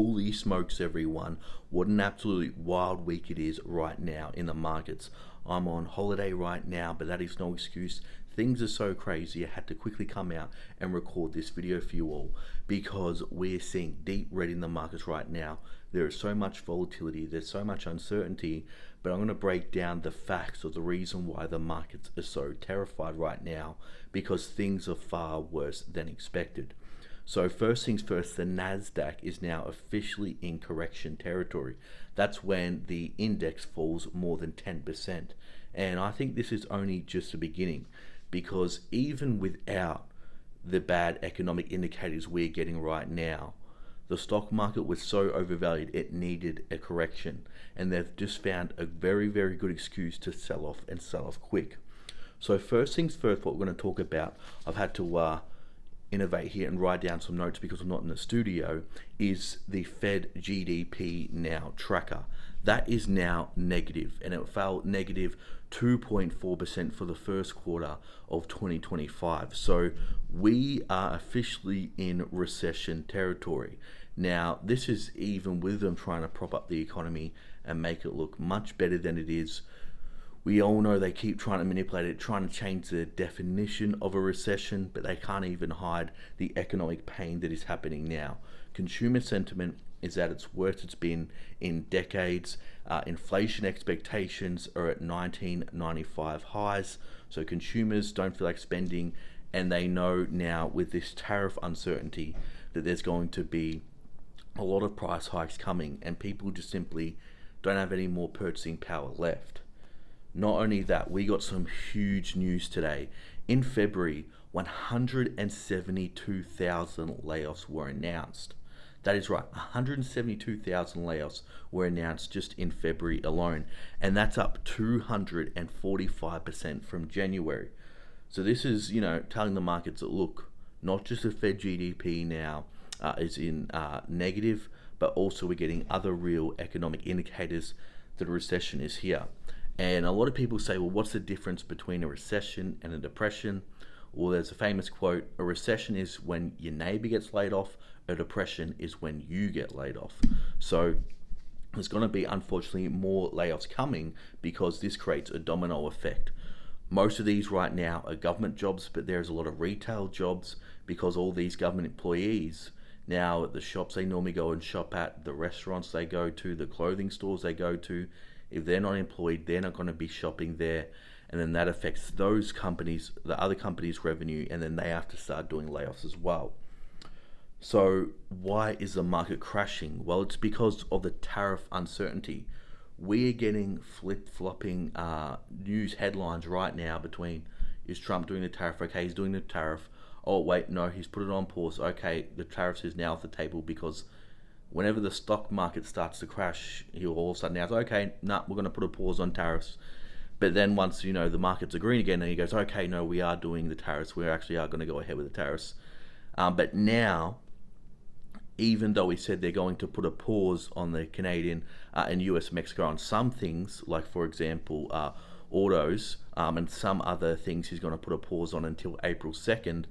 Holy smokes, everyone. What an absolute wild week it is right now in the markets. I'm on holiday right now, but that is no excuse. Things are so crazy, I had to quickly come out and record this video for you all because we're seeing deep red in the markets right now. There is so much volatility, there's so much uncertainty, but I'm going to break down the facts of the reason why the markets are so terrified right now, because things are far worse than expected. So first things first, the Nasdaq is now officially in correction territory. That's when the index falls more than 10%. And I think this is only just the beginning, because even without the bad economic indicators we're getting right now, the stock market was so overvalued it needed a correction, and they've just found a very, very good excuse to sell off and sell off quick. So first things first, what we're going to talk about, I've had to innovate here and write down some notes because I'm not in the studio, is the Fed GDP now tracker. That is now negative, and it fell negative 2.4% for the first quarter of 2025. So we are officially in recession territory. Now, this is even with them trying to prop up the economy and make it look much better than it is. We all know they keep trying to manipulate it, trying to change the definition of a recession, but they can't even hide the economic pain that is happening now. Consumer sentiment is at its worst it's been in decades. Inflation expectations are at 1995 highs, so consumers don't feel like spending, and they know now with this tariff uncertainty that there's going to be a lot of price hikes coming, and people just simply don't have any more purchasing power left. Not only that, we got some huge news today. In February, 172,000 layoffs were announced. That is right, 172,000 layoffs were announced just in February alone, and that's up 245% from January. So this is, telling the markets that, look, not just the Fed GDP now is in negative, but also we're getting other real economic indicators that a recession is here. And a lot of people say, well, what's the difference between a recession and a depression? Well, there's a famous quote: a recession is when your neighbor gets laid off, a depression is when you get laid off. So there's going to be, unfortunately, more layoffs coming because this creates a domino effect. Most of these right now are government jobs, but there's a lot of retail jobs because all these government employees now at the shops they normally go and shop at, the restaurants they go to, the clothing stores they go to, if they're not employed, they're not going to be shopping there, and then that affects those companies, the other companies' revenue, and then they have to start doing layoffs as well. So why is the market crashing? Well, it's because of the tariff uncertainty. We are getting flip-flopping news headlines right now between, is Trump doing the tariff? Okay, he's doing the tariff. Oh, wait, no, he's put it on pause. Okay, the tariff is now off the table, because whenever the stock market starts to crash, he'll all of a sudden announce, okay, we're going to put a pause on tariffs. But then once, the market's agreeing again, and he goes, okay, no, we are doing the tariffs. We actually are going to go ahead with the tariffs. But now, even though he said they're going to put a pause on the Canadian and US, Mexico on some things, like, for example, autos and some other things he's going to put a pause on until April 2nd,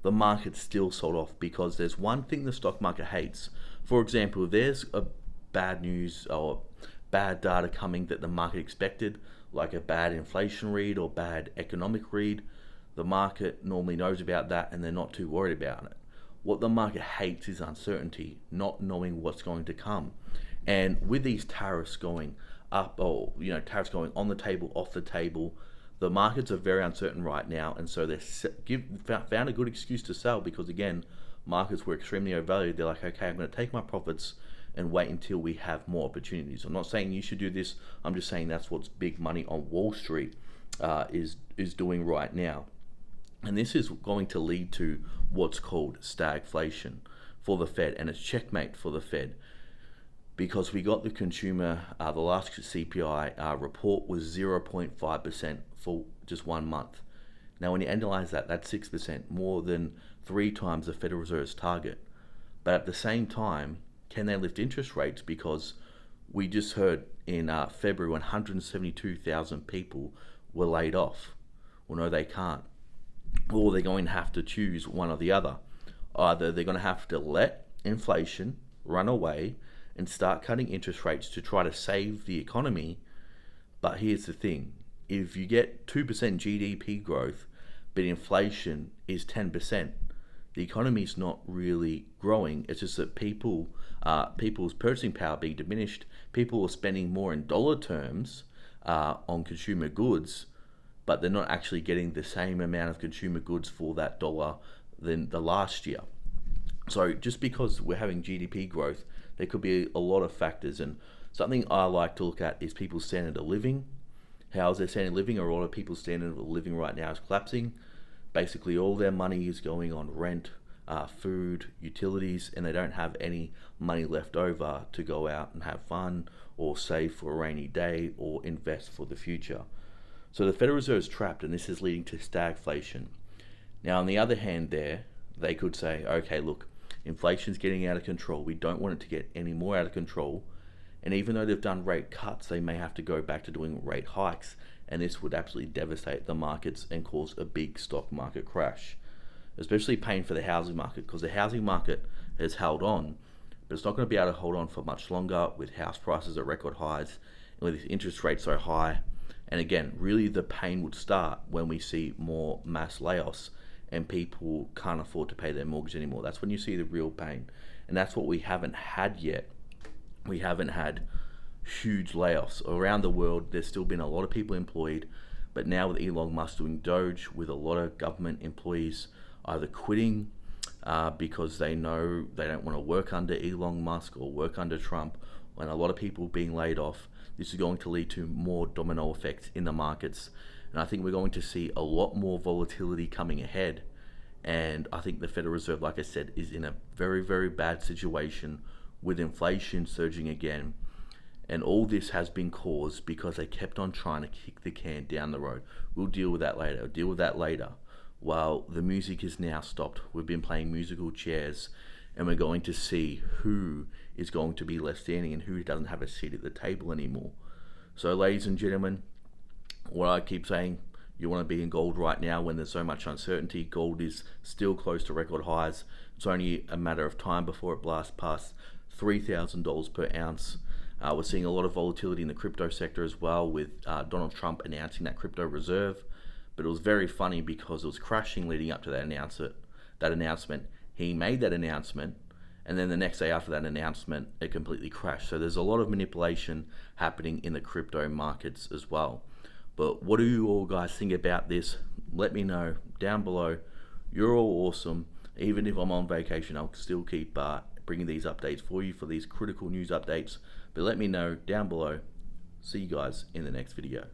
the market's still sold off because there's one thing the stock market hates. For example, if there's a bad news or bad data coming that the market expected, like a bad inflation read or bad economic read, the market normally knows about that and they're not too worried about it. What the market hates is uncertainty, not knowing what's going to come. And with these tariffs going up, or tariffs going on the table, off the table, the markets are very uncertain right now, and so they found a good excuse to sell because, again, markets were extremely overvalued. They're like, okay, I'm going to take my profits and wait until we have more opportunities. I'm not saying you should do this. I'm just saying that's what big money on Wall Street is doing right now. And this is going to lead to what's called stagflation for the Fed, and it's checkmate for the Fed, because we got the consumer, the last CPI report was 0.5% for just 1 month. Now, when you analyze that, that's 6%, more than 3 times the Federal Reserve's target. But at the same time, can they lift interest rates? Because we just heard in February 172,000 people were laid off. Well, no, they can't. Or they're going to have to choose one or the other. Either they're going to have to let inflation run away and start cutting interest rates to try to save the economy. But here's the thing, if you get 2% GDP growth, but inflation is 10%, the economy's not really growing. It's just that people's purchasing power being diminished, people are spending more in dollar terms on consumer goods, but they're not actually getting the same amount of consumer goods for that dollar than the last year. So just because we're having GDP growth, there could be a lot of factors. And something I like to look at is people's standard of living. How is their standard of living? Or a lot of people's standard of living right now is collapsing. Basically, all their money is going on rent, food, utilities, and they don't have any money left over to go out and have fun or save for a rainy day or invest for the future. So the Federal Reserve is trapped, and this is leading to stagflation. Now, on the other hand, they could say, okay, look, inflation's getting out of control. We don't want it to get any more out of control. And even though they've done rate cuts, they may have to go back to doing rate hikes. And this would absolutely devastate the markets and cause a big stock market crash. Especially pain for the housing market, because the housing market has held on, but it's not going to be able to hold on for much longer with house prices at record highs and with interest rates so high. And again, really the pain would start when we see more mass layoffs and people can't afford to pay their mortgage anymore. That's when you see the real pain. And that's what we haven't had yet. We haven't had huge layoffs. Around the world, there's still been a lot of people employed, but now with Elon Musk doing Doge, with a lot of government employees either quitting because they know they don't want to work under Elon Musk or work under Trump, and a lot of people being laid off, this is going to lead to more domino effects in the markets. And I think we're going to see a lot more volatility coming ahead. And I think the Federal Reserve, like I said, is in a very, very bad situation with inflation surging again. And all this has been caused because they kept on trying to kick the can down the road. We'll deal with that later. Well, the music is now stopped. We've been playing musical chairs, and we're going to see who is going to be left standing and who doesn't have a seat at the table anymore. So, ladies and gentlemen, what I keep saying, you want to be in gold right now when there's so much uncertainty. Gold is still close to record highs. It's only a matter of time before it blasts past $3,000 per ounce. We're seeing a lot of volatility in the crypto sector as well, with Donald Trump announcing that crypto reserve. But it was very funny because it was crashing leading up to that announcement. He made that announcement, and then the next day after that announcement, it completely crashed. So there's a lot of manipulation happening in the crypto markets as well. But what do you all guys think about this? Let me know down below. You're all awesome. Even if I'm on vacation, I'll still keep bringing these updates for you, for these critical news updates. But let me know down below. See you guys in the next video.